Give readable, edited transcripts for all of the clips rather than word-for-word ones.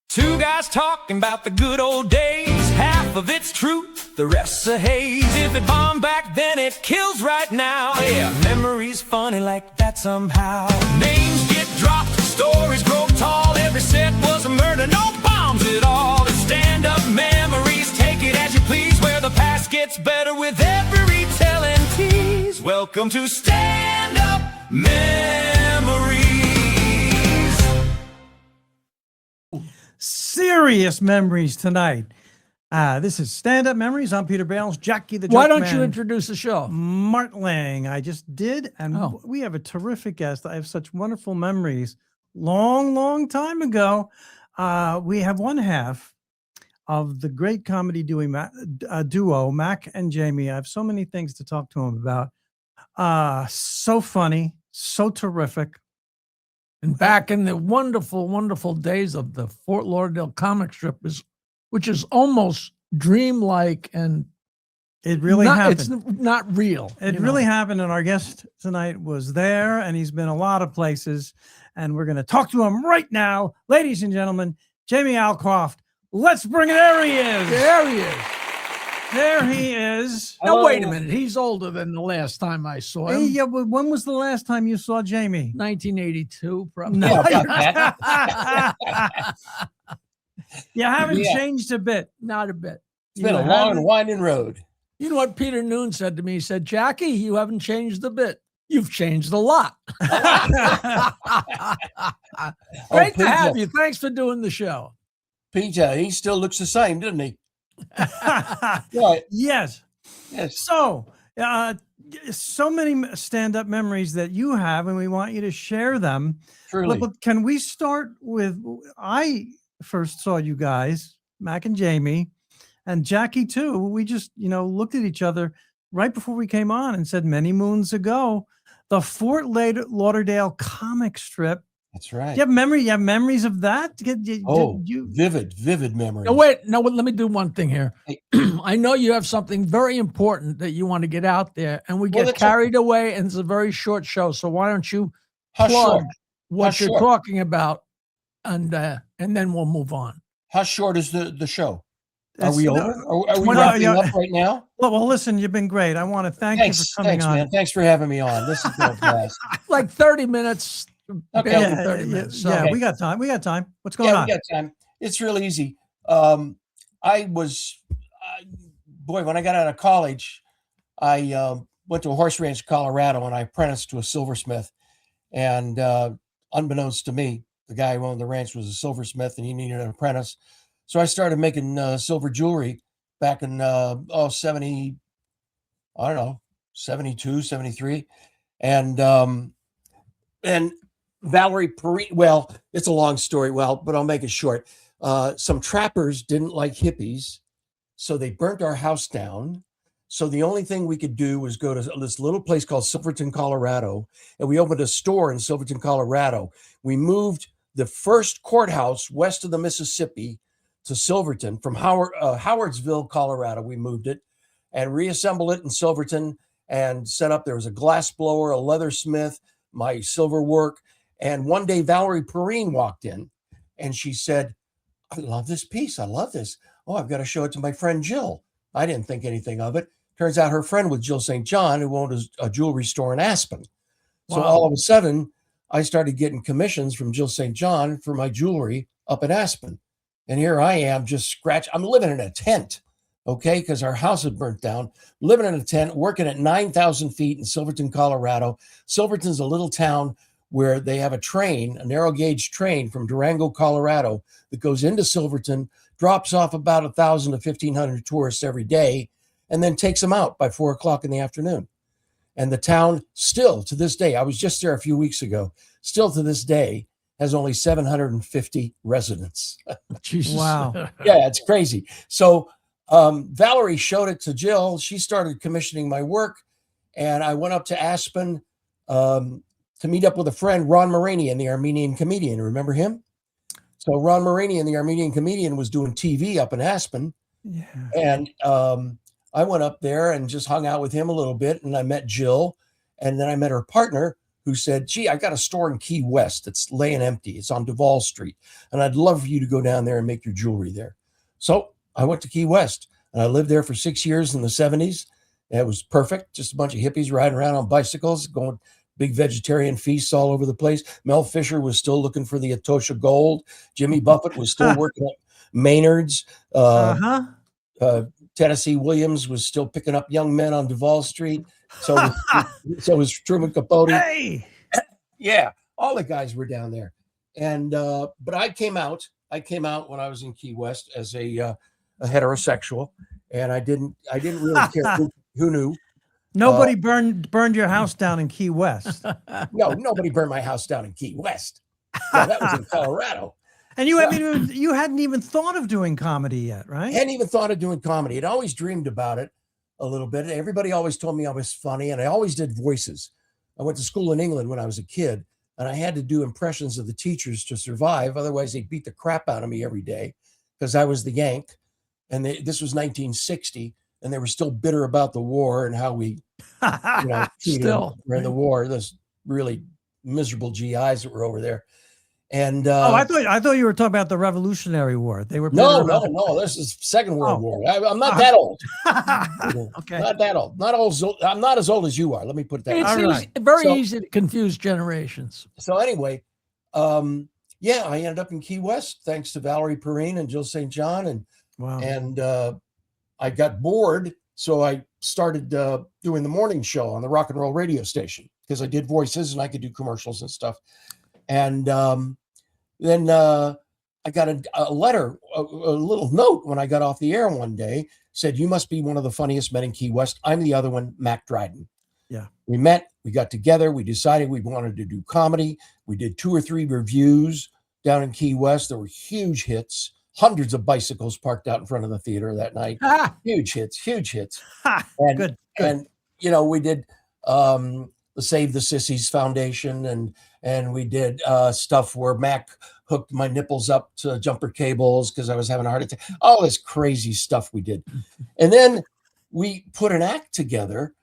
Two guys talking about the good old days. Half of it's truth, the rest's a haze. If it bombed back then, it kills right now. Yeah, memories funny like that somehow. Names get dropped, stories grow tall. Every set was a murder, no bombs at all. The stand-up memories, take it as you please. Where the past gets better with every tell and tease. Welcome to Stand-Up Memories. Serious memories tonight. This is Stand-Up Memories. I'm Peter Bales, Jackie the Joke Why don't Man. you introduce the show? Martling. I just did, and we have a terrific guest. I have such wonderful memories. Long time ago, we have one half of the great comedy duo, Mack and Jamie. I have so many things to talk to him about. So funny, so terrific. And back in the wonderful, wonderful days of the Fort Lauderdale comic strip, which is almost dreamlike, and it really happened. It's not real. It really happened, and our guest tonight was there, and he's been a lot of places, and we're going to talk to him right now. Ladies and gentlemen, Jamie Alcroft. Let's bring it. There he is. There he is. There he is. Now, wait a minute. He's older than the last time I saw him. Hey, yeah, but when was the last time you saw Jamie? 1982, probably. No. You haven't changed a bit. Not a bit. It's been a long and winding road. You know what Peter Noon said to me? He said, Jackie, you haven't changed a bit. You've changed a lot. Great to have you. Thanks for doing the show. Peter, he still looks the same, doesn't he? Right. Yes. So, so many stand-up memories that you have, and we want you to share them. Truly. But can we start with, I first saw you guys, Mack and Jamie, and Jackie too. We just, looked at each other right before we came on and said many moons ago, the Fort Lauderdale comic strip. That's right. You have memories of that? Vivid memories. No, wait. Let me do one thing here. I know you have something very important that you want to get out there, and we get carried away, and it's a very short show. So why don't you plug what you're talking about, and then we'll move on. How short is the show? Are we over? Are we wrapping up right now? Well, listen, you've been great. I want to thank you for coming on. Man. Thanks for having me on. This is fantastic. Like 30 minutes. Okay. 30 minutes. So. Yeah, we got time. What's going on? We got time. It's real easy. When I got out of college, I went to a horse ranch in Colorado, and I apprenticed to a silversmith. And unbeknownst to me, the guy who owned the ranch was a silversmith, and he needed an apprentice. So I started making silver jewelry back in 72, 73. And Valerie Perrine, well, it's a long story, but I'll make it short. Some trappers didn't like hippies, so they burnt our house down. So the only thing we could do was go to this little place called Silverton, Colorado, and we opened a store in Silverton, Colorado. We moved the first courthouse west of the Mississippi to Silverton from Howardsville, Colorado. We moved it and reassembled it in Silverton and set up. There was a glass blower, a leathersmith, my silver work. And one day Valerie Perrine walked in and she said, I love this piece. I love this. Oh, I've got to show it to my friend Jill. I didn't think anything of it. Turns out her friend was Jill St. John, who owned a jewelry store in Aspen. So all of a sudden, I started getting commissions from Jill St. John for my jewelry up in Aspen. And here I am I'm living in a tent, okay, because our house had burnt down, living in a tent, working at 9,000 feet in Silverton, Colorado. Silverton's a little town where they have a narrow gauge train from Durango, Colorado, that goes into Silverton, drops off about 1,000 to 1,500 tourists every day, and then takes them out by 4:00 in the afternoon. And the town still to this day, I was just there a few weeks ago, still to this day has only 750 residents. Jesus. Wow. Yeah, it's crazy. So Valerie showed it to Jill. She started commissioning my work, and I went up to Aspen to meet up with a friend, Ron Moranian, the Armenian comedian. Remember him? So Ron Moranian, the Armenian comedian, was doing TV up in Aspen. Yeah. And I went up there and just hung out with him a little bit, and I met Jill, and then I met her partner, who said, gee, I got a store in Key West that's laying empty. It's on Duval Street. And I'd love for you to go down there and make your jewelry there. So I went to Key West and I lived there for 6 years in the 70s. And it was perfect. Just a bunch of hippies riding around on bicycles, going big vegetarian feasts all over the place. Mel Fisher was still looking for the Etosha gold. Jimmy Buffett was still working at Maynard's. Tennessee Williams was still picking up young men on Duval Street. So was Truman Capote. Hey. Yeah, all the guys were down there. And but I came out when I was in Key West as a heterosexual, and I didn't really care who knew. Nobody burned your house down in Key West. No, nobody burned my house down in Key West. No, that was in Colorado. And you hadn't even thought of doing comedy yet, right? Hadn't even thought of doing comedy. I'd always dreamed about it a little bit. Everybody always told me I was funny, and I always did voices. I went to school in England when I was a kid, and I had to do impressions of the teachers to survive. Otherwise, they beat the crap out of me every day because I was the Yank. And this was 1960, and they were still bitter about the war and how we, treated them during the war. Those really miserable GIs that were over there. And I thought you were talking about the Revolutionary War. They were no. This is Second World War. I'm not that old. Okay, not that old. Not old. I'm not as old as you are. Let me put that. It's very easy to confuse generations. So anyway, I ended up in Key West thanks to Valerie Perrine and Jill St. John, and I got bored, so I started doing the morning show on the rock and roll radio station because I did voices and I could do commercials and stuff. And then I got a letter, a little note when I got off the air one day, said, you must be one of the funniest men in Key West. I'm the other one, Mack Dryden. Yeah. We met, we got together, we decided we wanted to do comedy. We did 2 or 3 reviews down in Key West. There were huge hits, hundreds of bicycles parked out in front of the theater that night. Huge hits. And, good. And, we did the Save the Sissies Foundation, and we did stuff where Mac hooked my nipples up to jumper cables because I was having a heart attack. All this crazy stuff we did. And then we put an act together,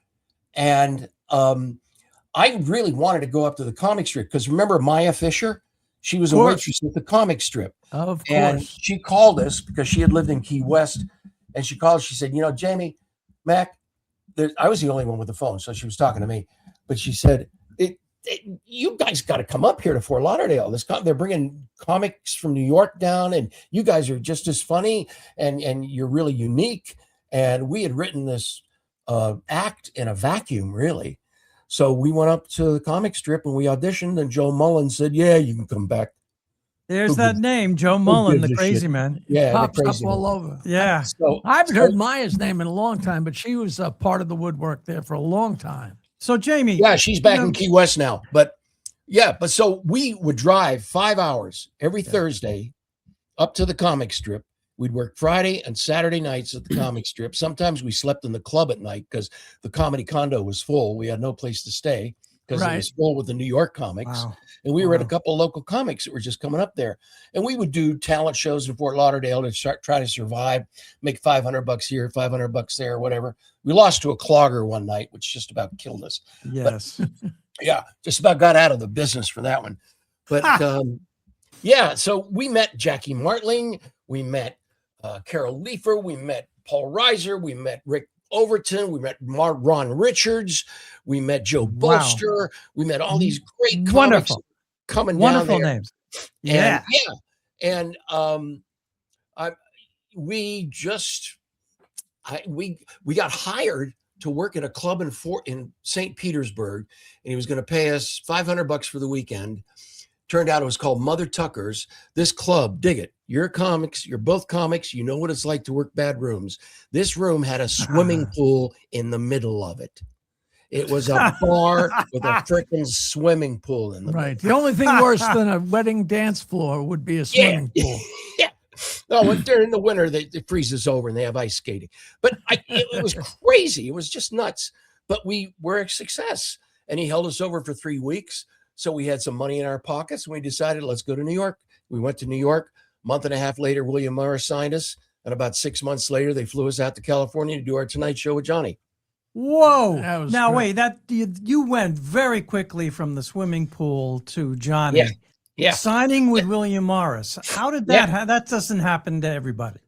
and I really wanted to go up to the comic strip because remember Maya Fisher? She was a waitress at the comic strip. Of course. And she called us because she had lived in Key West, and she called. She said, Jamie, Mac, I was the only one with the phone, so she was talking to me. But she said, you guys got to come up here to Fort Lauderdale. They're bringing comics from New York down, and you guys are just as funny, and you're really unique. And we had written this act in a vacuum, really. So we went up to the comic strip and we auditioned, and Joe Mullen said, yeah, you can come back. There's that name, Joe Mullen, the crazy man. Yeah, pops up all over. Yeah. So I haven't heard Maya's name in a long time, but she was a part of the woodwork there for a long time. So Jamie, yeah, she's back in Key West now. But so we would drive 5 hours every Thursday up to the comic strip. We'd work Friday and Saturday nights at the comic strip. Sometimes we slept in the club at night because the comedy condo was full. We had no place to stay because it was full with the New York comics. Wow. And we were at a couple of local comics that were just coming up there. And we would do talent shows in Fort Lauderdale to try to survive, make $500 here, $500 there, whatever. We lost to a clogger one night, which just about killed us. Yes. But, just about got out of the business for that one. But so we met Jackie Martling. We met Carol Leifer. We met Paul Reiser. We met Rick Overton. We met Ron Richards. We met Joe Bolster. We met all these great comics coming down there. Names. Yeah. And we got hired to work at a club in St. Petersburg, and he was going to pay us $500 for the weekend. Turned out it was called Mother Tucker's. This club, dig it. You're comics. You're both comics. You know what it's like to work bad rooms. This room had a swimming pool in the middle of it. It was a bar with a freaking swimming pool in the middle. The only thing worse than a wedding dance floor would be a swimming pool. Yeah. No, during the winter, it freezes over and they have ice skating. But it was crazy. It was just nuts. But we were a success. And he held us over for 3 weeks. So we had some money in our pockets, and we decided, let's go to New York. We went to New York. A month and a half later, William Morris signed us. And about 6 months later, they flew us out to California to do our Tonight Show with Johnny. Whoa. Now, wait, that you went very quickly from the swimming pool to Johnny. Yeah. Yeah. Signing with William Morris. How did that, that doesn't happen to everybody.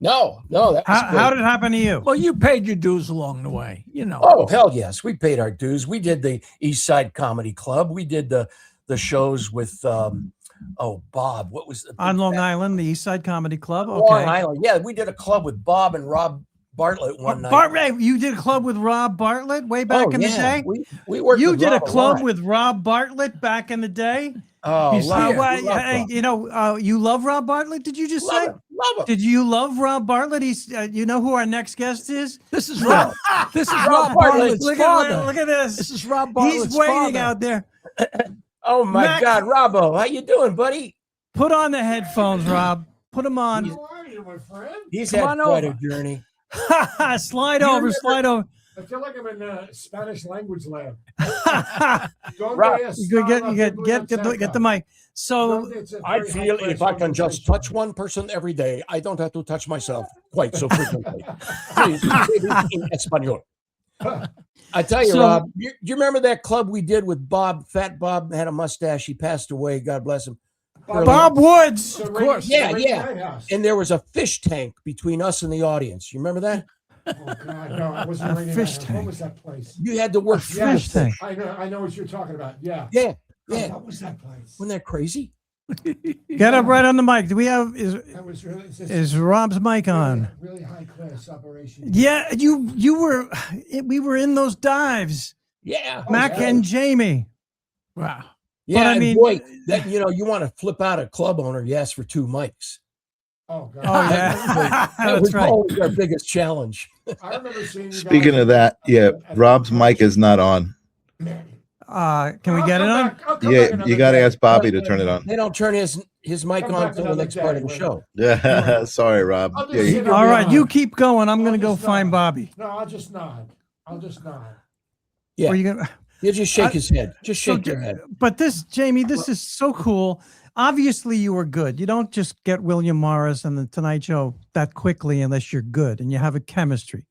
No, that was how did it happen to you? Well, you paid your dues along the way, you know. Oh, hell yes. We paid our dues. We did the East Side Comedy Club. We did the shows with, Bob. What was on Long Island, the East Side Comedy Club? Okay. Long Island. Yeah, we did a club with Bob and Rob Bartlett one night. You did a club with Rob Bartlett way back in the day? We worked You with did Rob a club with Rob Bartlett back in the day? Oh, you love Rob Bartlett, did you just say? Love him. Did you love Rob Bartlett? He's you know who our next guest is? This is Rob. This is Rob Bartlett's father. Look at this. This is Rob Bartlett's He's waiting father. out there. Oh my Mack, God, Robbo, how you doing, buddy? Put on the headphones, Rob. Put them on. How are you, my friend? He's Come had on quite over. a journey. slide over. I feel like I'm in a Spanish language lab. Rob, You get the mic. So I feel if I can just touch one person every day, I don't have to touch myself quite so frequently. Please, in Espanol. I tell you, Rob, do you remember that club we did with Bob? Fat Bob had a mustache. He passed away. God bless him. Bob Woods, of course. Yeah. And there was a fish tank between us and the audience. You remember that? Oh God, no, I wasn't ready. fish What tank. was that place? You had to work fish tank. I know what you're talking about. Yeah. Yeah. What was that place? Wasn't that crazy? Get up right on the mic. Do we have That was really is Rob's mic on? really high class operation. Yeah, we were in those dives. Yeah. Mack and Jamie. Wow. Yeah, But I and mean- boy, that you want to flip out a club owner, you ask for 2 mics. Oh God. Oh yeah, That that's was right. always our biggest challenge. I remember seeing you Speaking guys of that, yeah, at Rob's mic is not on. Can we get it on? Yeah, you got to ask Bobby to turn it on. They don't turn his mic Come on back until the another next part of the day, show. Yeah, sorry, Rob. I'll just Yeah, sit All right, down. you keep going. I'm going to I'll go just find nod. Bobby. No, I'll just nod. Yeah. Or you gonna, You just shake his head. Just So, shake your head. but this, Jamie, this is so cool. Obviously, you were good. You don't just get William Morris and the Tonight Show that quickly unless you're good and you have a chemistry.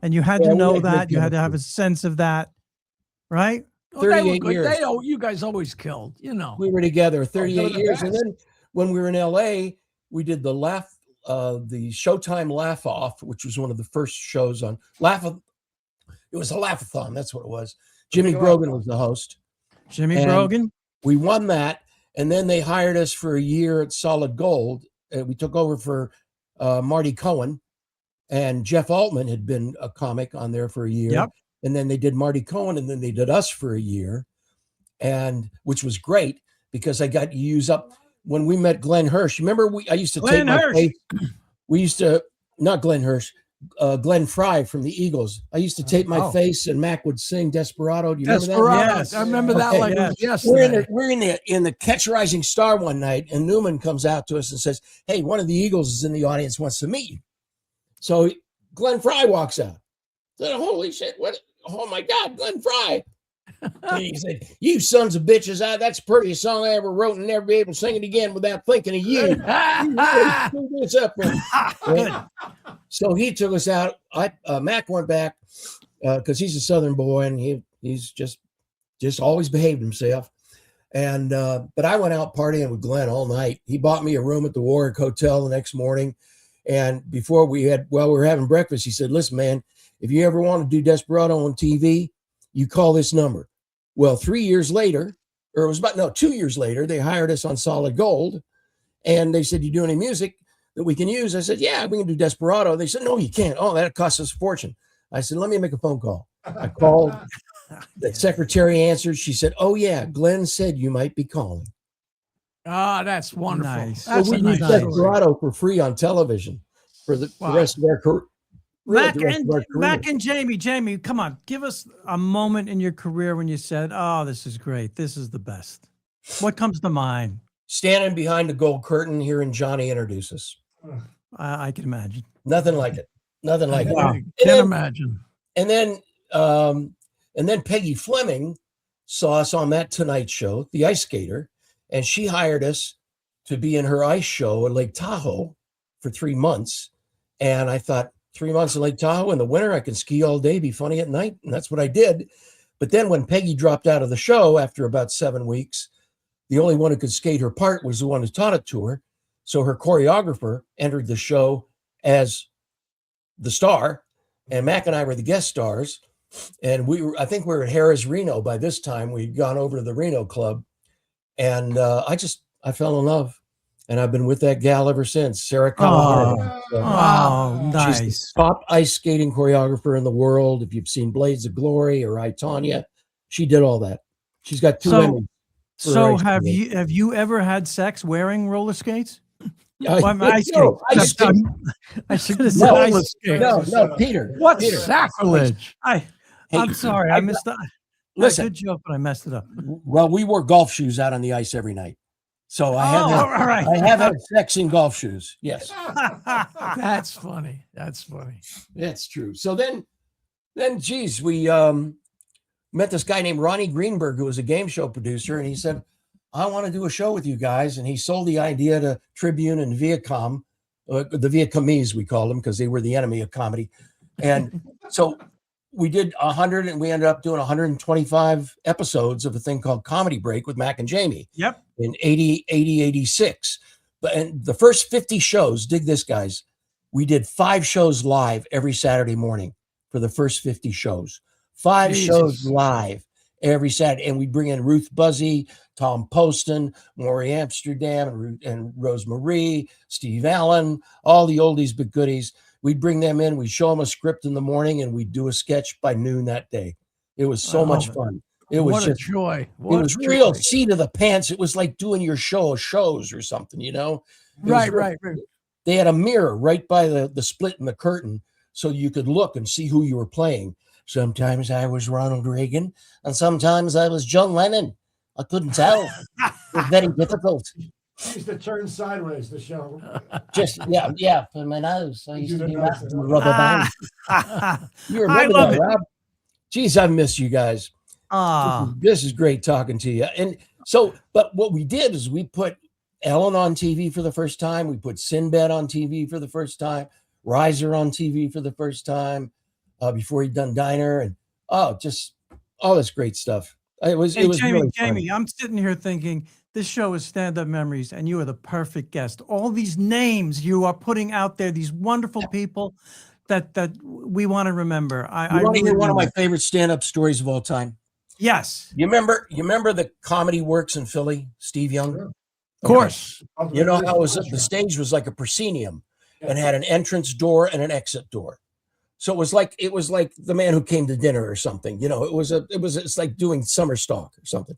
And you had Yeah, to we know had good that. You had to have a chemistry. sense of that, right? Well, they were 38 good. years. You guys always killed, you know. We were together 38 the years. And best. then when we were in LA, we did the Showtime Laugh Off, which was one of the first shows on it was a laugh-a-thon. That's what it was. Jimmy Brogan was the host. Jimmy And Brogan. We won that. And then they hired us for a year at Solid Gold. We took over for Marty Cohen, and Jeff Altman had been a comic on there for a year. Yep. And then they did Marty Cohen, and then they did us for a year, and which was great because I got to use up when we met Glenn Hirsch. Remember, I used to Glenn take my Hirsch. face. We used to not Glenn Hirsch, Glenn Fry from the Eagles. I used to tape my face, and Mac would sing "Desperado." Do you remember that? Desperado. Yes. I remember that Okay. like it was Yes. yesterday. We're in the Catch a Rising Star one night, and Newman comes out to us and says, "Hey, one of the Eagles is in the audience, wants to meet you." So Glenn Fry walks out. I said, "Holy shit! What? Oh my God, Glenn Fry!" And he said, "You sons of bitches! That's the prettiest song I ever wrote, and never be able to sing it again without thinking of you." You really screwed this up for me. And so he took us out. Mac went back because he's a Southern boy, and he's just always behaved himself. And but I went out partying with Glenn all night. He bought me a room at the Warwick Hotel the next morning. And before we were having breakfast, he said, "Listen, man, if you ever want to do Desperado on TV, you call this number." Well, 3 years later, or it was 2 years later, they hired us on Solid Gold. And they said, "You do any music that we can use?" I said, "Yeah, we can do Desperado." They said, "No, you can't. Oh, that costs us a fortune." I said, "Let me make a phone call." I called. The secretary answered. She said, "Oh, yeah, Glenn said you might be calling." Ah, that's wonderful. Nice. So That's we a nice used story. Desperado for free on television for the rest of our career. Mack and Jamie, come on, give us a moment in your career when you said, "Oh, this is great. This is the best." What comes to mind? Standing behind the gold curtain, hearing Johnny introduce us. I can imagine. Nothing like it. Nothing like Wow. it. Can't imagine. And then Peggy Fleming saw us on that Tonight Show, The Ice Skater, and she hired us to be in her ice show at Lake Tahoe for 3 months. And I thought, 3 months in Lake Tahoe. In the winter, I can ski all day, be funny at night. And that's what I did. But then when Peggy dropped out of the show after about 7 weeks, the only one who could skate her part was the one who taught it to her. So her choreographer entered the show as the star, and Mack and I were the guest stars. And I think we were at Harrah's Reno by this time. We'd gone over to the Reno Club, and I fell in love, and I've been with that gal ever since, Sarah Callahan. Oh, nice. She's the top ice skating choreographer in the world. If you've seen Blades of Glory or I, Tonya, she did all that. She's got 2 Emmys. So have you ever had sex wearing roller skates? No, Peter. What Peter. sacrilege! I'm sorry, I missed that. Listen, good joke, but I messed it up. Well, we wore golf shoes out on the ice every night, so I have had sex in golf shoes. Yes, That's funny. That's funny. that's true. So then, geez, we met this guy named Ronnie Greenberg, who was a game show producer, and he said, I want to do a show with you guys. And he sold the idea to Tribune and Viacom, the Vietcomese, we called them, because they were the enemy of comedy. And so we did 100, and we ended up doing 125 episodes of a thing called Comedy Break with Mack and Jamie. Yep. In 86. And the first 50 shows, dig this, guys, we did 5 shows live every Saturday morning for the first 50 shows. 5 shows live every Saturday. And we'd bring in Ruth Buzzy, Tom Poston, Maury Amsterdam, and Rose Marie, Steve Allen, all the oldies but goodies. We'd bring them in. We'd show them a script in the morning, and we'd do a sketch by noon that day. It was so much fun. It was just joy. It was real seat of the pants. It was like doing your shows or something, you know? Right. They had a mirror right by the split in the curtain, so you could look and see who you were playing. Sometimes I was Ronald Reagan, and sometimes I was John Lennon. I couldn't tell. It was very difficult. I used to turn sideways to show. Just for my nose. I used to do that with a rubber band. You remember that, Rob? Geez, I miss you guys. This is great talking to you. And so, but what we did is we put Ellen on TV for the first time. We put Sinbad on TV for the first time. Riser on TV for the first time before he'd done Diner, and just all this great stuff. It was Jamie, really I'm sitting here thinking this show is Stand-Up Memories, and you are the perfect guest. All these names you are putting out there, these wonderful people that we want to remember. I want to hear one of my favorite stand-up stories of all time. Yes. You remember the Comedy Works in Philly, Steve Young? Of course. You know how the stage was like a proscenium and had an entrance door and an exit door. So it was like The Man Who Came to Dinner or something. You know, it's like doing summer stock or something.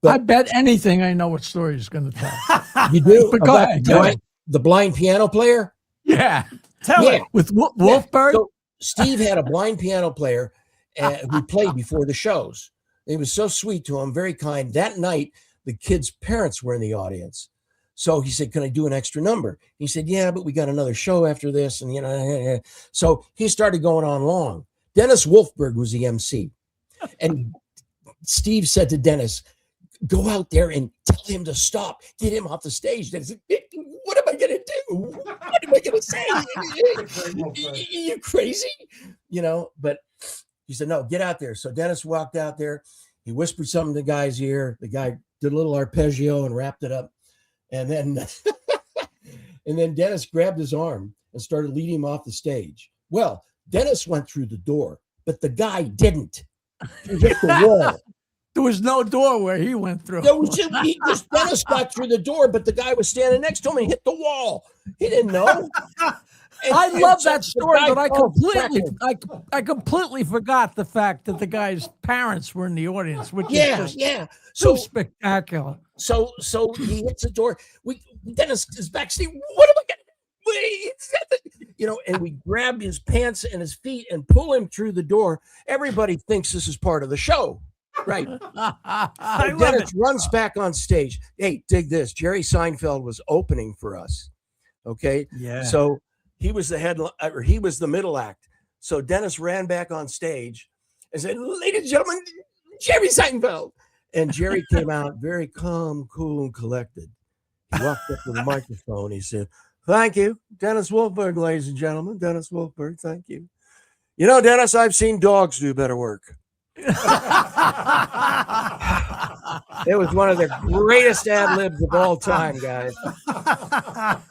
But I bet anything I know what story he's going to tell. You do? But go ahead. The blind piano player? Yeah. Tell it. With Wolfberg? So Steve had a blind piano player who played before the shows. He was so sweet to him, very kind. That night, the kids' parents were in the audience. So he said, can I do an extra number? He said, yeah, but we got another show after this. And, so he started going on long. Dennis Wolfberg was the MC. And Steve said to Dennis, go out there and tell him to stop. Get him off the stage. Dennis said, what am I going to do? What am I going to say? You crazy? You know, but he said, no, get out there. So Dennis walked out there. He whispered something in the guy's ear. The guy did a little arpeggio and wrapped it up. And then, and then Dennis grabbed his arm and started leading him off the stage. Well, Dennis went through the door, but the guy didn't. He hit the wall. There was no door where he went through. Dennis got through the door, but the guy was standing next to him and hit the wall. He didn't know. I love that story, but I completely forgot the fact that the guy's parents were in the audience, which is just so spectacular. So he hits the door. Dennis is backstage. What am I going to do? You know, and we grab his pants and his feet and pull him through the door. Everybody thinks this is part of the show. Right. Dennis runs back on stage. Hey, dig this. Jerry Seinfeld was opening for us. Okay. Yeah. So he was he was the middle act. So Dennis ran back on stage and said, ladies and gentlemen, Jerry Seinfeld. And Jerry came out very calm, cool, and collected. He walked up to the microphone. He said, Thank you. Dennis Wolfberg, ladies and gentlemen. Dennis Wolfberg, thank you. You know, Dennis, I've seen dogs do better work. It was one of the greatest ad libs of all time, guys.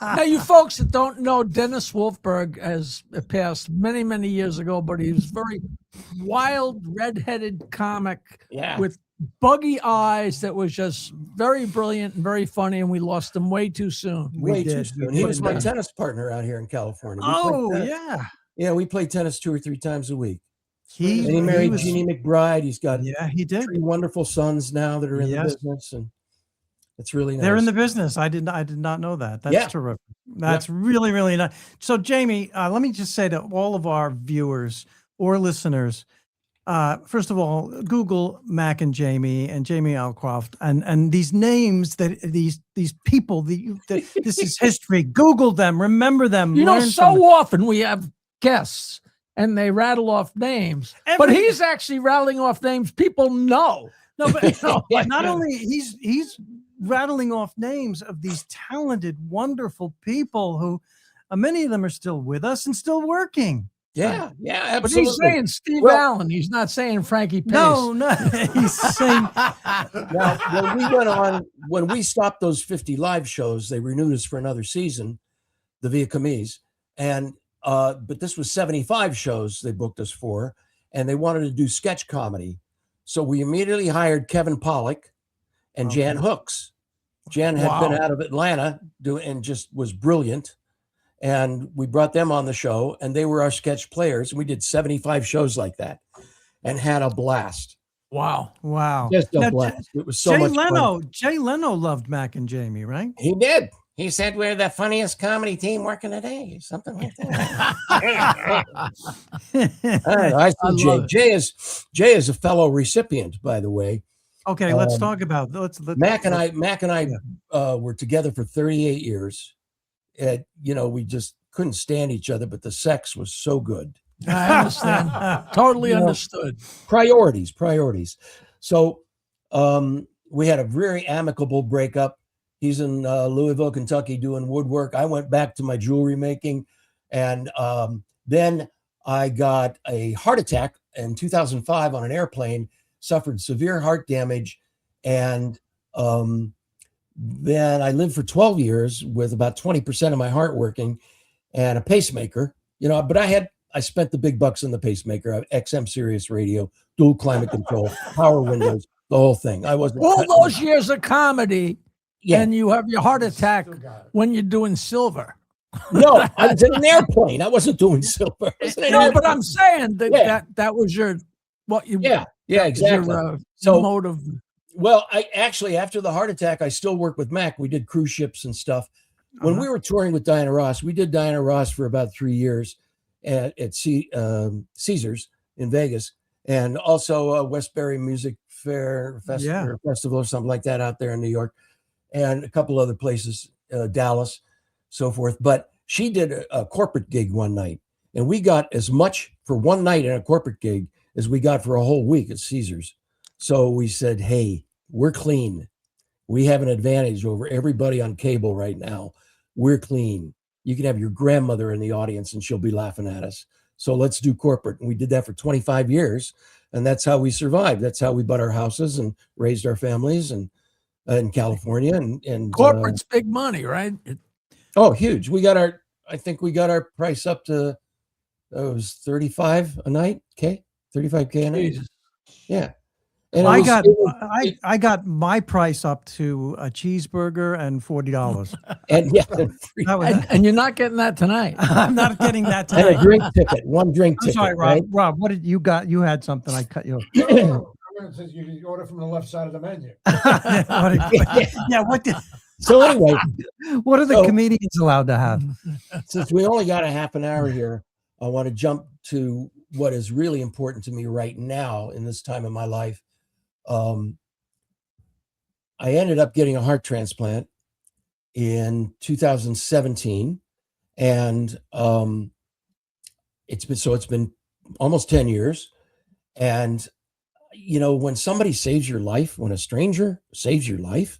Now, you folks that don't know, Dennis Wolfberg has passed many, many years ago, but he was very wild, red-headed comic with buggy eyes that was just very brilliant and very funny, and we lost him way too soon. Way too soon. He was my tennis partner out here in California. Yeah. Yeah, we played tennis 2 or 3 times a week. He married Jeannie McBride. He's got he did 3 wonderful sons now that are in the business, and it's really nice. They're in the business. I did not know that. That's terrific. That's really, really nice. So, Jamie, let me just say to all of our viewers or listeners, first of all, Google Mack and Jamie Alcroft and these names that these people that this is history. Google them, remember them. You know, so often we have guests and they rattle off names, but he's actually rattling off names people know. No, but not only he's rattling off names of these talented, wonderful people who many of them are still with us and still working. Yeah, absolutely. But he's saying Steve Allen. He's not saying Frankie Pace. No, he's saying. Now, when we stopped those 50 live shows, they renewed us for another season, the Vietnamese, and but this was 75 shows they booked us for, and they wanted to do sketch comedy. So we immediately hired Kevin Pollak and Jan Hooks. Jan had been out of Atlanta and just was brilliant. And we brought them on the show, and they were our sketch players. And we did 75 shows like that and had a blast. Wow. Just a blast. It was so much fun. Jay Leno loved Mack and Jamie, right? He did. He said we're the funniest comedy team working today, something like that. I see Jay is a fellow recipient, by the way. Okay, let's talk about Mack and I were together for 38 years. We just couldn't stand each other, but the sex was so good. I understand. Totally understood. Priorities. So we had a very amicable breakup. He's in Louisville, Kentucky doing woodwork. I went back to my jewelry making. And then I got a heart attack in 2005 on an airplane, suffered severe heart damage. And then I lived for 12 years with about 20% of my heart working and a pacemaker, but I spent the big bucks on the pacemaker. I have XM Sirius radio, dual climate control, power windows, the whole thing. I wasn't all those years of comedy. Yeah. And you have your heart attack when you're doing silver. No, I was in an airplane. I wasn't doing silver. But I'm saying that was your exactly. Your motive. Well, I actually, after the heart attack, I still work with Mack. We did cruise ships and stuff. When we were touring with Diana Ross, we did Diana Ross for about 3 years at Caesars in Vegas, and also Westbury Music Fair Festival or something like that out there in New York, and a couple other places, Dallas, so forth. But she did a corporate gig one night, and we got as much for one night in a corporate gig as we got for a whole week at Caesars. So we said, hey, we're clean. We have an advantage over everybody on cable right now. We're clean. You can have your grandmother in the audience and she'll be laughing at us. So let's do corporate. And we did that for 25 years. And that's how we survived. That's how we bought our houses and raised our families and in California. And corporate's big money, right? Huge. I think we got our price up to, it was 35 a night. Okay. 35K a night. Jesus. Yeah. And I got my price up to a cheeseburger and $40. And you're not getting that tonight. I'm not getting that tonight. And a drink ticket, one drink ticket. Sorry, Rob. Right? Rob, what did you got? You had something. I cut you off. It says you order from the left side of the menu. So anyway, what are the comedians allowed to have? Since we only got a half an hour here, I want to jump to what is really important to me right now in this time of my life. I ended up getting a heart transplant in 2017, and it's been almost 10 years. And when somebody saves your life, when a stranger saves your life,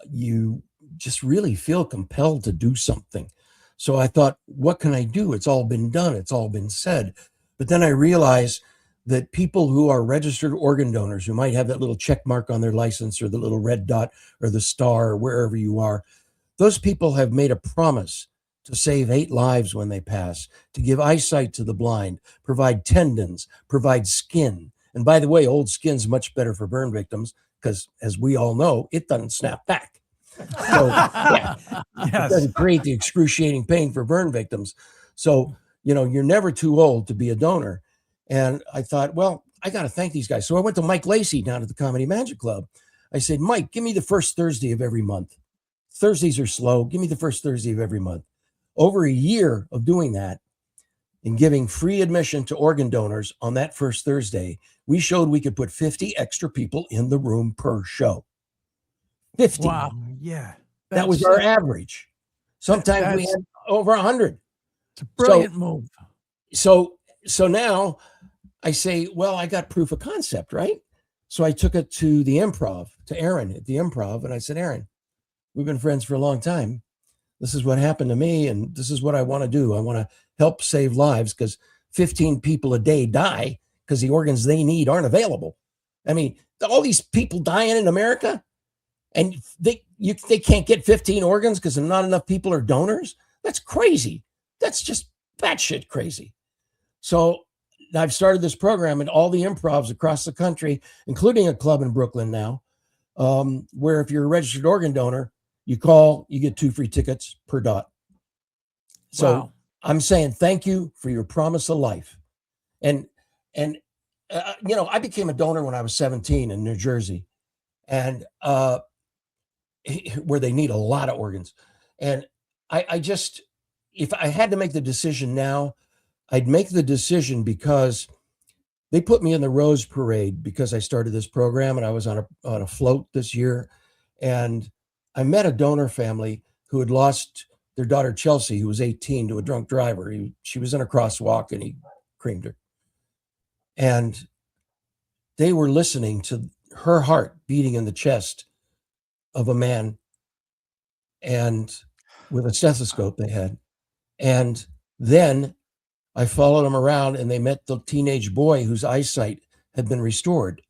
you just really feel compelled to do something. So I thought, what can I do? It's all been done. It's all been said. But then I realized that people who are registered organ donors, who might have that little check mark on their license or the little red dot or the star or wherever you are, those people have made a promise to save 8 lives when they pass, to give eyesight to the blind, provide tendons, provide skin. And by the way, old skin's much better for burn victims because, as we all know, it doesn't snap back. So, yeah, it doesn't create the excruciating pain for burn victims. So, you're never too old to be a donor. And I thought, well, I got to thank these guys. So I went to Mike Lacey down at the Comedy Magic Club. I said, Mike, give me the first Thursday of every month. Thursdays are slow. Give me the first Thursday of every month. Over a year of doing that and giving free admission to organ donors on that first Thursday, we showed we could put 50 extra people in the room per show. 50. Wow. Yeah. That was our average. Sometimes we had over 100. It's a brilliant move. So now I say, well, I got proof of concept, right? So I took it to the Improv, to Aaron at the Improv. And I said, Aaron, we've been friends for a long time. This is what happened to me. And this is what I want to do. I want to help save lives because 15 people a day die because the organs they need aren't available. I mean, all these people dying in America and they can't get 15 organs because not enough people are donors. That's crazy. That's just batshit crazy. So I've started this program at all the improvs across the country, including a club in Brooklyn now, where if you're a registered organ donor, you call, you get 2 free tickets per dot. So I'm saying thank you for your promise of life. And I became a donor when I was 17 in New Jersey, and where they need a lot of organs. And I just, if I had to make the decision now, I'd make the decision because they put me in the Rose Parade because I started this program and I was on a float this year. And I met a donor family who had lost their daughter, Chelsea, who was 18, to a drunk driver. She was in a crosswalk and he creamed her. And they were listening to her heart beating in the chest of a man, and with a stethoscope they had. And then I followed them around and they met the teenage boy whose eyesight had been restored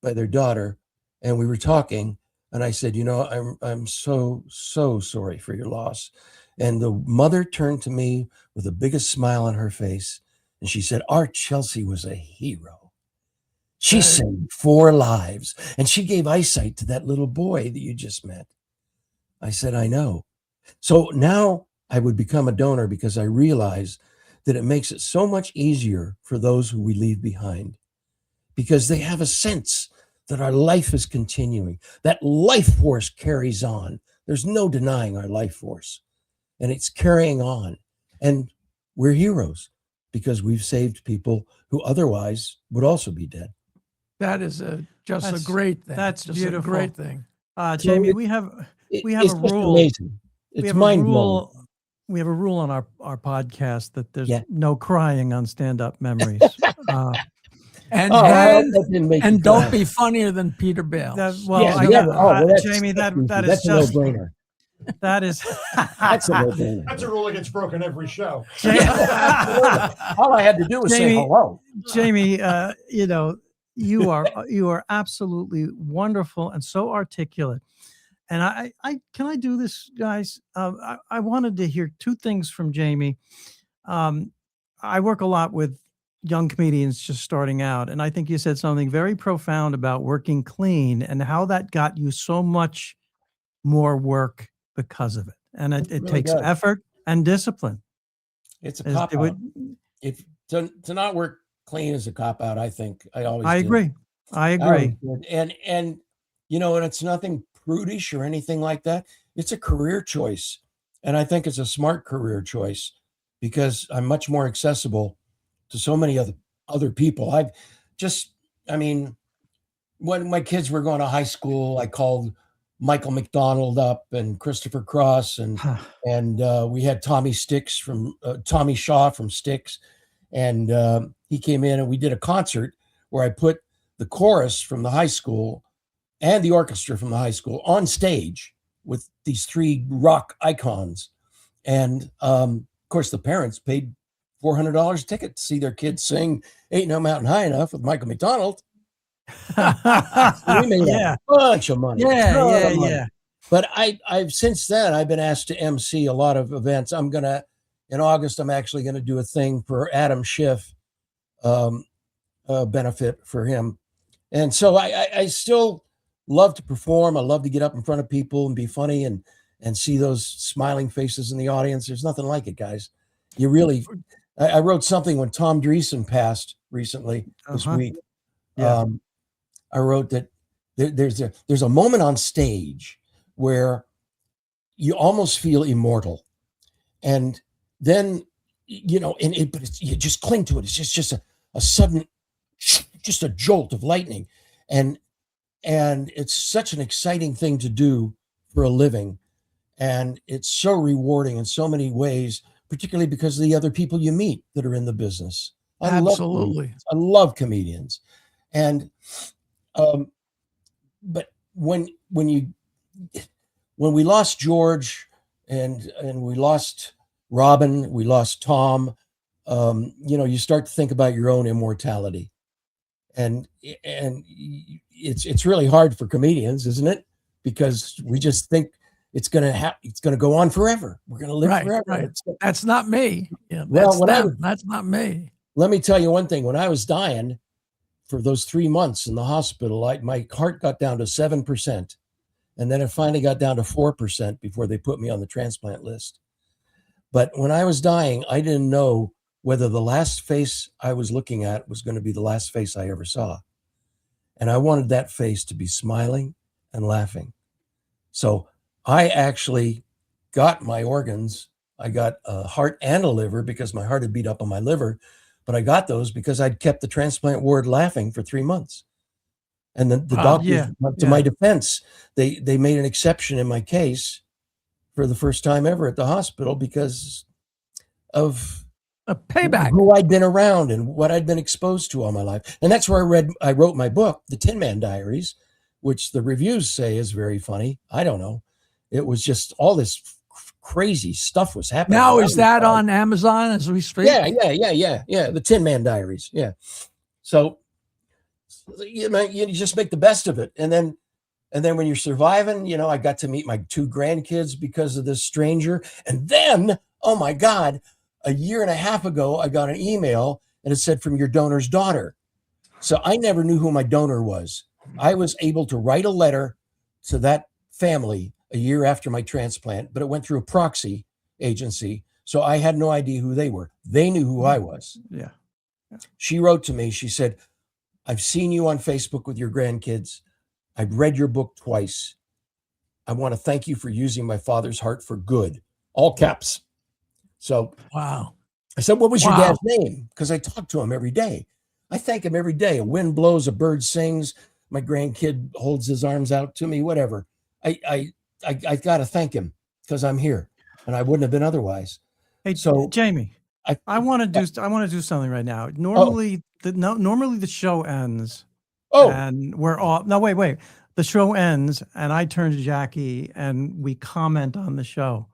by their daughter. And we were talking and I said, I'm so sorry for your loss. And the mother turned to me with the biggest smile on her face. And she said, our Chelsea was a hero. She saved 4 lives and she gave eyesight to that little boy that you just met. I said, I know. So now I would become a donor because I realize that it makes it so much easier for those who we leave behind, because they have a sense that our life is continuing. That life force carries on. There's no denying our life force, and it's carrying on. And we're heroes because we've saved people who otherwise would also be dead. That is just a great thing. That's just beautiful. A great thing. Jamie, we have a rule. Amazing. It's mind-blowing. We have a rule on our podcast that there's no crying on stand-up memories. And don't be funnier than Peter Bales. Jamie, that is just a no-brainer. That is that's a no-brainer. That's a rule that gets broken every show. All I had to do was say hello. Jamie, you are absolutely wonderful and so articulate. And I can I do this, guys? I wanted to hear 2 things from Jamie. I work a lot with young comedians just starting out, and I think you said something very profound about working clean and how that got you so much more work because of it. And it really takes effort and discipline. It's a cop out. If to not work clean is a cop out, I think. I agree. And and it's nothing prudish or anything like that. It's a career choice. And I think it's a smart career choice because I'm much more accessible to so many other people. When my kids were going to high school, I called Michael McDonald up and Christopher Cross and we had Tommy Shaw from Styx. And he came in and we did a concert where I put the chorus from the high school and the orchestra from the high school on stage with these 3 rock icons. And of course, the parents paid $400 a ticket to see their kids sing "Ain't No Mountain High Enough" with Michael McDonald. So we made a bunch of money. Yeah. But I've since then I've been asked to MC a lot of events. In August, I'm actually gonna do a thing for Adam Schiff, benefit for him. And so I still love to perform. I love to get up in front of people and be funny and see those smiling faces in the audience. There's nothing like it, guys. You really, I wrote something when Tom Dreesen passed recently this week. Yeah. I wrote that there's a moment on stage where you almost feel immortal, and then but you just cling to it. It's just a sudden, just a jolt of lightning, and it's such an exciting thing to do for a living, and it's so rewarding in so many ways, particularly because of the other people you meet that are in the business. Absolutely. I love comedians, and but when we lost George and we lost Robin, we lost Tom, you start to think about your own immortality, and it's really hard for comedians, isn't it? Because we just think it's going to go on forever. We're going to live forever. Right. That's not me. Yeah, that's not me. Let me tell you one thing. When I was dying for those 3 months in the hospital, my heart got down to 7%. And then it finally got down to 4% before they put me on the transplant list. But when I was dying, I didn't know whether the last face I was looking at was going to be the last face I ever saw. And I wanted that face to be smiling and laughing. So I actually got my organs. I got a heart and a liver because my heart had beat up on my liver. But I got those because I'd kept the transplant ward laughing for 3 months. And the doctors, to my defense, they made an exception in my case for the first time ever at the hospital because of a payback, who I'd been around and what I'd been exposed to all my life. And that's where I wrote my book, The Tin Man Diaries, which the reviews say is very funny. I don't know. It was just all this crazy stuff was happening. Now, is that on Amazon as we speak? Yeah. The Tin Man Diaries. Yeah. So, you just make the best of it. And then when you're surviving, I got to meet my 2 grandkids because of this stranger. And then, oh my God, a year and a half ago, I got an email and it said from your donor's daughter. So I never knew who my donor was. I was able to write a letter to that family a year after my transplant, but it went through a proxy agency. So I had no idea who they were. They knew who I was. Yeah. She wrote to me. She said, I've seen you on Facebook with your grandkids. I've read your book twice. I want to thank you for using my father's heart for good. All caps. So wow. I said, what was your dad's name? Because I talk to him every day. I thank him every day. A wind blows, a bird sings. My grandkid holds his arms out to me, whatever. I got to thank him because I'm here and I wouldn't have been otherwise. Hey, so Jamie, I want to do something right now. Normally the show ends. And we're all wait. The show ends and I turn to Jackie and we comment on the show.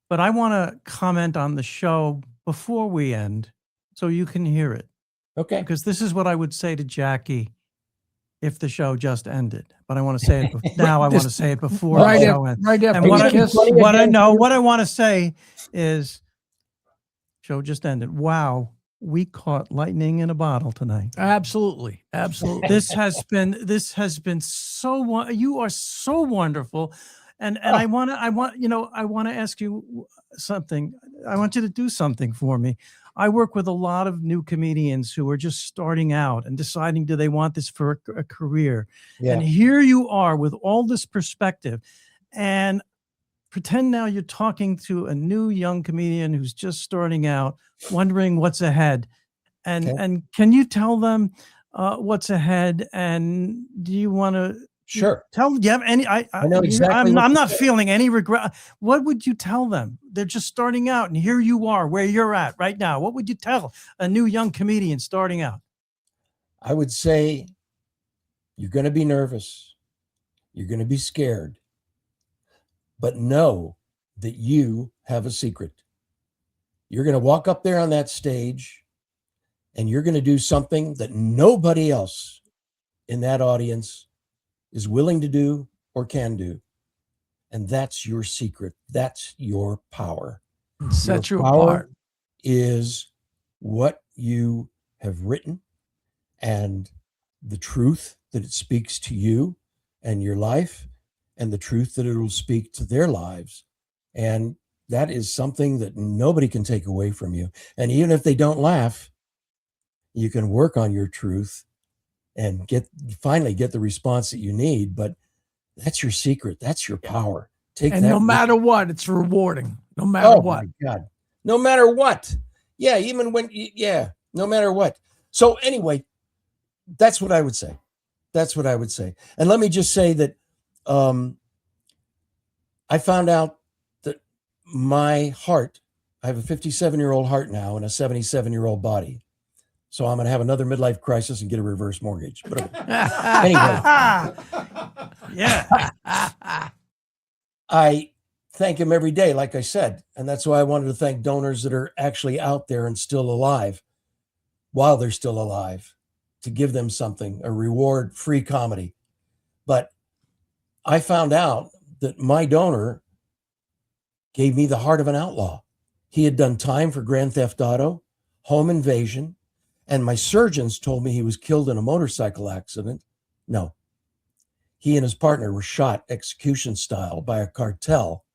But I want to comment on the show before we end so you can hear it. Okay. Because this is what I would say to Jackie if the show just ended. But I want to say it now. I want to say it before the show ends. Right after and what I want to say is show just ended. Wow. We caught lightning in a bottle tonight. Absolutely. This has been so, you are so wonderful. And I want to ask you something. I want you to do something for me. I work with a lot of new comedians who are just starting out and deciding, do they want this for a career? Yeah. And here you are with all this perspective, and pretend now you're talking to a new young comedian who's just starting out, wondering what's ahead. And can you tell them what's ahead? And do you want to do you have any, I know exactly. I'm not feeling any regret. What would you tell them? They're just starting out and here you are where you're at right now. What would you tell a new young comedian starting out? I would say you're going to be nervous. You're going to be scared. But know that you have a secret. You're going to walk up there on that stage and you're going to do something that nobody else in that audience is willing to do or can do. And that's your secret. That's your power. Set you power apart. Is what you have written and the truth that it speaks to you and your life and the truth that it will speak to their lives. And that is something that nobody can take away from you. And even if they don't laugh, you can work on your truth and finally get the response that you need. But that's your secret. That's your power. Take and that. No matter what, it's rewarding. No matter what. My God. No matter what. Yeah. Even when, no matter what. So anyway, that's what I would say. That's what I would say. And let me just say that I found out that my heart, I have a 57-year-old heart now and a 77-year-old body. So I'm going to have another midlife crisis and get a reverse mortgage. But anyway. Yeah. I thank him every day, like I said. And that's why I wanted to thank donors that are actually out there and still alive while they're still alive, to give them something, a reward, free comedy. But I found out that my donor gave me the heart of an outlaw. He had done time for Grand Theft Auto, home invasion, and my surgeons told me he was killed in a motorcycle accident. No. He and his partner were shot execution style by a cartel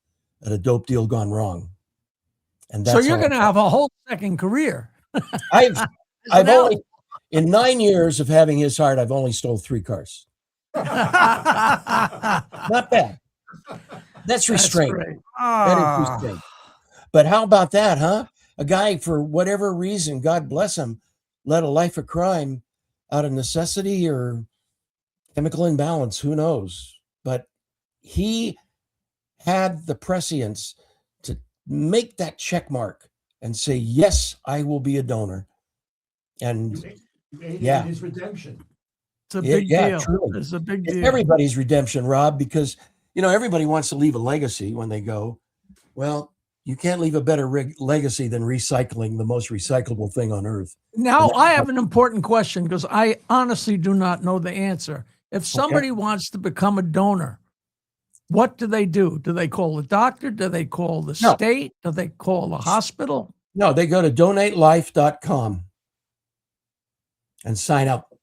at a dope deal gone wrong. And that's so you're going to have a whole second career. I've only, in 9 years of having his heart, I've only stole 3 cars. Not bad. That's restraint. That is restraint. But how about that, huh? A guy, for whatever reason, God bless him, led a life of crime out of necessity or chemical imbalance, who knows? But he had the prescience to make that check mark and say, yes, I will be a donor. And his redemption. It's a big deal. Truly. It's a big deal. It's everybody's redemption, Rob, because, everybody wants to leave a legacy when they go. Well, you can't leave a better legacy than recycling the most recyclable thing on earth. Now, I have an important question because I honestly do not know the answer. If somebody wants to become a donor, what do they do? Do they call the doctor? Do they call the state? Do they call the hospital? No, they go to donatelife.com and sign up.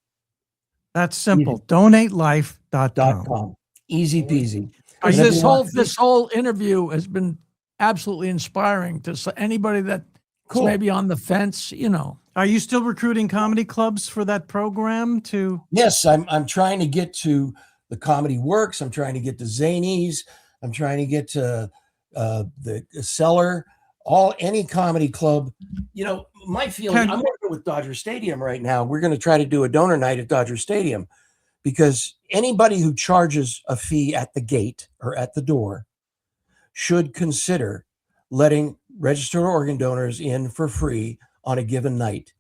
That's simple. Donatelife.com. Easy peasy. This whole interview has been absolutely inspiring to anybody that's maybe on the fence, Are you still recruiting comedy clubs for that program to? Yes, I'm trying to get to the Comedy Works. I'm trying to get to Zanies. I'm trying to get to the Cellar, any comedy club. My feeling, I'm working with Dodger Stadium right now. We're going to try to do a donor night at Dodger Stadium because anybody who charges a fee at the gate or at the door should consider letting registered organ donors in for free on a given night.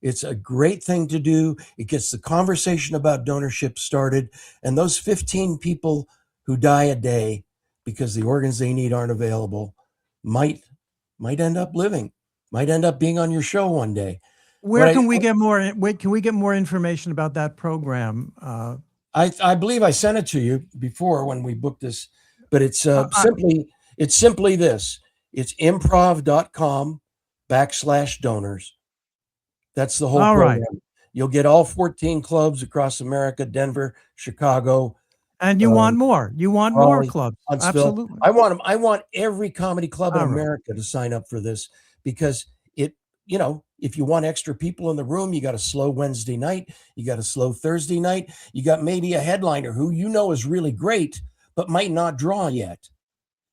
It's a great thing to do. It gets the conversation about donorship started. And those 15 people who die a day because the organs they need aren't available might end up living, might end up being on your show one day. Where can we get more? Can we get more information about that program? I believe I sent it to you before when we booked this, but it's simply this. It's improv.com/donors. That's the whole program. Right. You'll get all 14 clubs across America, Denver, Chicago. And you want more. You want more clubs. Huntsville. Absolutely. I want them. I want every comedy club in America to sign up for this because if you want extra people in the room, you got a slow Wednesday night. You got a slow Thursday night. You got maybe a headliner who is really great, but might not draw yet.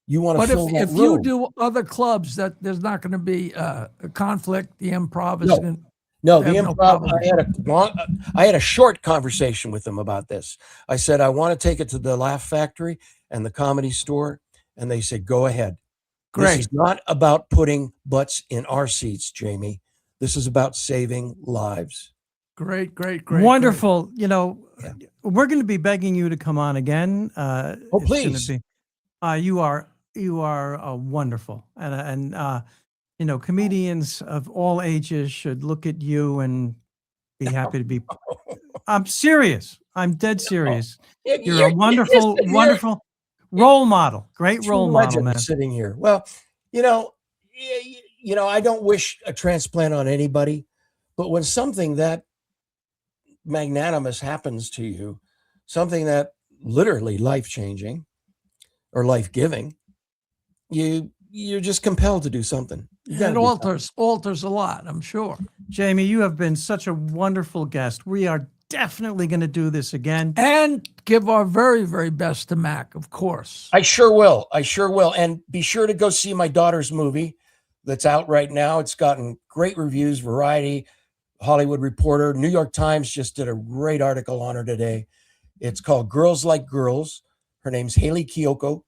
You want to fill that room. If you do other clubs, that there's not going to be a conflict. The Improv is going to. No, the Improv. I had a short conversation with them about this. I said I want to take it to the Laugh Factory and the Comedy Store, and they said go ahead. Great. This is not about putting butts in our seats, Jamie. This is about saving lives. Great. Wonderful. We're going to be begging you to come on again. Please. You are you are wonderful, and you know, comedians of all ages should look at you and be happy to be. I'm serious. I'm dead serious. You're a wonderful, wonderful role model. Great role model, man. Sitting here. Well, you know, I don't wish a transplant on anybody, but when something that magnanimous happens to you, something that literally life-changing or life-giving, you're just compelled to do something. It alters a lot, I'm sure. Jamie, you have been such a wonderful guest. We are definitely going to do this again. And give our very, very best to Mack, of course. I sure will. And be sure to go see my daughter's movie that's out right now. It's gotten great reviews, Variety, Hollywood Reporter, New York Times just did a great article on her today. It's called Girls Like Girls. Her name's Haley Kiyoko,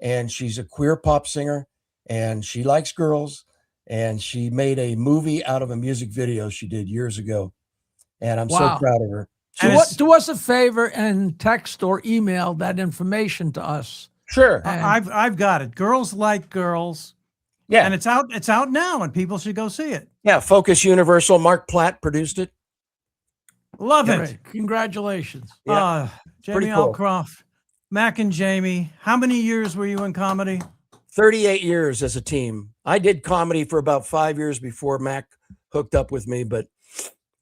and she's a queer pop singer, and she likes girls, and she made a movie out of a music video she did years ago. And I'm so proud of her. Do us a favor and text or email that information to us. Sure. I've got it. Girls Like Girls. Yeah. And it's out now, and people should go see it. Yeah. Focus Universal. Mark Platt produced it. Love it. Congratulations. Yeah. Jamie Alcroft, Mack and Jamie. How many years were you in comedy? 38 years as a team. I did comedy for about 5 years before Mack hooked up with me, but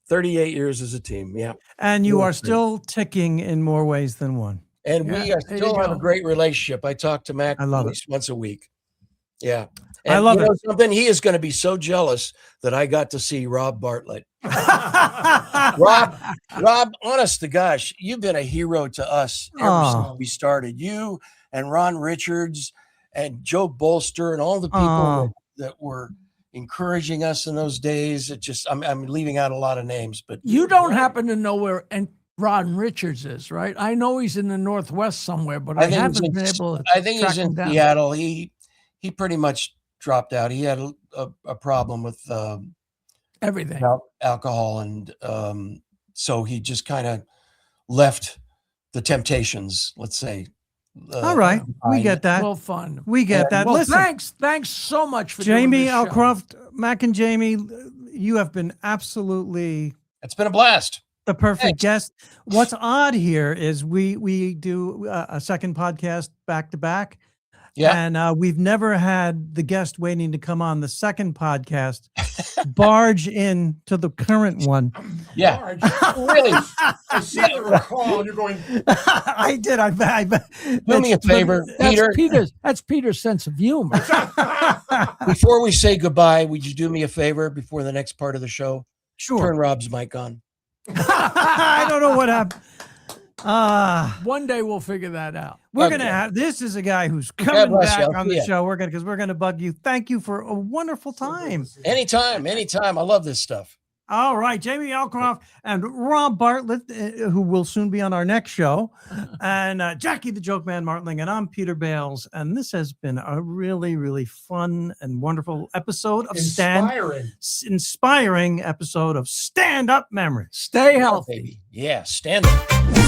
38 years as a team. Yeah. And you are still ticking in more ways than one. And we still have a great relationship. I talk to Mack at least once a week. Yeah. And I love it. Something, he is going to be so jealous that I got to see Rob Bartlett. Rob, honest to gosh, you've been a hero to us ever since we started. You and Ron Richards and Joe Bolster and all the people that were encouraging us in those days. It just, I'm leaving out a lot of names, but you don't happen to know where Ron Richards is, right? I know he's in the Northwest somewhere, but I haven't been able to. I think he's in Seattle. He pretty much dropped out. He had a problem with everything, alcohol, and so he just kind of left the Temptations, let's say. All right, we get that. Well, fun. We get that. Well, listen, thanks so much for Jamie doing this Alcroft, show. Mack and Jamie. You have been absolutely. It's been a blast. The perfect guest. What's odd here is we do a second podcast back to back. Yeah. And we've never had the guest waiting to come on the second podcast barge in to the current one. Yeah. Really? I see the recall and you're going. I did. Do me a favor, Peter. That's Peter's sense of humor. Before we say goodbye, would you do me a favor before the next part of the show? Sure. Turn Rob's mic on. I don't know what happened. One day we'll figure that out. We're gonna have. This is a guy who's coming back on the show. We're gonna bug you. Thank you for a wonderful time. Anytime. I love this stuff. All right, Jamie Alcroft and Rob Bartlett, who will soon be on our next show, and Jackie the Joke Man Martling, and I'm Peter Bales. And this has been a really, really fun and wonderful episode of inspiring episode of Stand Up Memories. Stay healthy. Baby. Yeah, stand up.